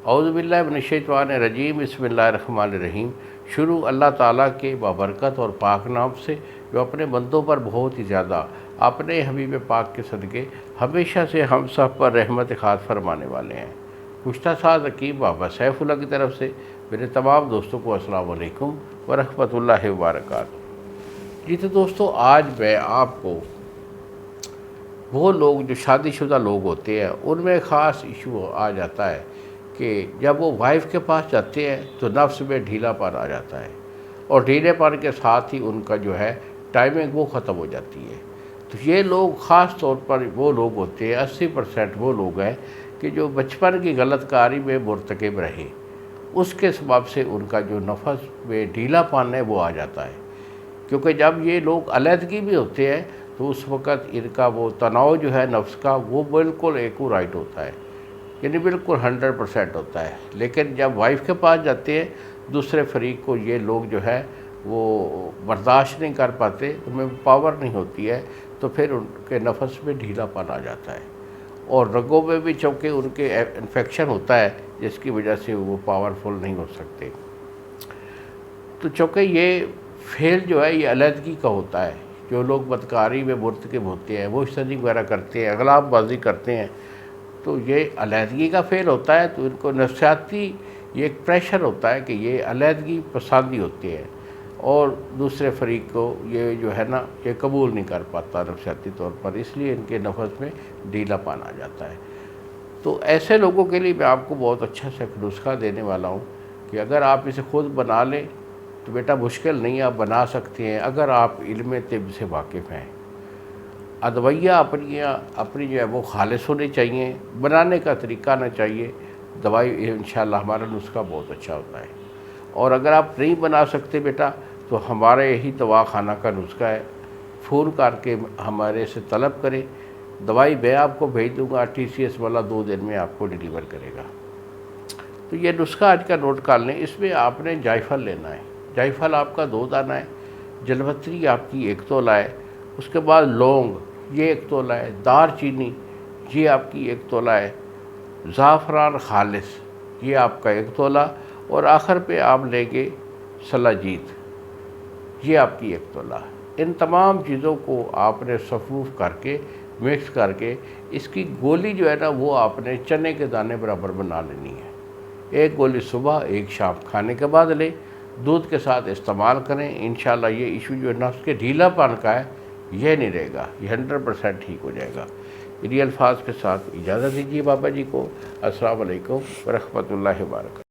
اعوذ باللہ من الشیطان الرجیم، بسم اللہ الرحمن الرحیم۔ شروع اللہ تعالیٰ کے بابرکت اور پاک نام سے، جو اپنے بندوں پر بہت ہی زیادہ اپنے حبیب پاک کے صدقے ہمیشہ سے ہم سب پر رحمت خاص فرمانے والے ہیں۔ گزشتہ سال حکیم بابا سیف اللہ کی طرف سے میرے تمام دوستوں کو السلام علیکم ورحمۃ اللہ وبرکاتہ۔ جی تو دوستو، آج میں آپ کو وہ لوگ جو شادی شدہ لوگ ہوتے ہیں ان میں خاص ایشو آ جاتا ہے کہ جب وہ وائف کے پاس جاتے ہیں تو نفس میں ڈھیلا پن آ جاتا ہے، اور ڈھیلے پن کے ساتھ ہی ان کا جو ہے ٹائمنگ وہ ختم ہو جاتی ہے۔ تو یہ لوگ خاص طور پر وہ لوگ ہوتے ہیں، 80% وہ لوگ ہیں کہ جو بچپن کی غلط کاری میں مرتکب رہے، اس کے سبب سے ان کا جو نفس میں ڈھیلا پن ہے وہ آ جاتا ہے۔ کیونکہ جب یہ لوگ علیحدگی بھی ہوتے ہیں تو اس وقت ان کا وہ تناؤ جو ہے نفس کا وہ بالکل ایکورائٹ ہوتا ہے، یعنی بالکل 100% ہوتا ہے۔ لیکن جب وائف کے پاس جاتے ہیں دوسرے فریق کو یہ لوگ جو ہے وہ برداشت نہیں کر پاتے، ان میں پاور نہیں ہوتی ہے، تو پھر ان کے نفس میں ڈھیلا پن آ جاتا ہے، اور رگوں میں بھی چونکہ ان کے انفیکشن ہوتا ہے جس کی وجہ سے وہ پاورفل نہیں ہو سکتے۔ تو چونکہ یہ فیل جو ہے یہ علیحدگی کا ہوتا ہے، جو لوگ بدکاری میں مرتکب ہوتے ہیں، وہ اسٹننگ وغیرہ کرتے ہیں، اغلاب بازی کرتے ہیں، تو یہ علیحدگی کا فیل ہوتا ہے، تو ان کو نفسیاتی یہ ایک پریشر ہوتا ہے کہ یہ علیحدگی پسندی ہوتے ہیں، اور دوسرے فریق کو یہ جو ہے نا یہ قبول نہیں کر پاتا نفسیاتی طور پر، اس لیے ان کے نفس میں ڈھیلا پن آ جاتا ہے۔ تو ایسے لوگوں کے لیے میں آپ کو بہت اچھا سا ایک نسخہ دینے والا ہوں کہ اگر آپ اسے خود بنا لیں تو بیٹا مشکل نہیں، آپ بنا سکتے ہیں اگر آپ علم طب سے واقف ہیں۔ ادویہ اپنی جو ہے وہ خالص ہونی چاہیے، بنانے کا طریقہ نہ چاہیے۔ دوائی انشاءاللہ ہمارا نسخہ بہت اچھا ہوتا ہے، اور اگر آپ نہیں بنا سکتے بیٹا تو ہمارے یہی دوا خانہ کا نسخہ ہے، فون کر کے ہمارے سے طلب کریں، دوائی میں آپ کو بھیج دوں گا، TCS والا 2 دن میں آپ کو ڈیلیور کرے گا۔ تو یہ نسخہ آج کا نوٹ کر لیں۔ اس میں آپ نے جائفل لینا ہے، جائفل آپ کا 2 دانہ ہے، جلوتری آپ کی 1 تولہ ہے، اس کے بعد لونگ یہ 1 تولہ ہے، دار چینی یہ آپ کی 1 تولہ ہے، زعفران خالص یہ آپ کا 1 تولہ، اور آخر پہ آپ لیں گے سلاجیت یہ آپ کی 1 تولہ۔ ان تمام چیزوں کو آپ نے صفوف کر کے مکس کر کے اس کی گولی جو ہے نا وہ آپ نے چنے کے دانے برابر بنا لینی ہے۔ 1 گولی صبح 1 شام کھانے کے بعد لیں، دودھ کے ساتھ استعمال کریں، انشاءاللہ یہ ایشو جو نفس کے ڈھیلا پن کا ہے یہ نہیں رہے گا، یہ 100% ٹھیک ہو جائے گا۔ انہی الفاظ کے ساتھ اجازت دیجیے بابا جی کو۔ السلام علیکم ورحمۃ اللہ وبرکاتہ۔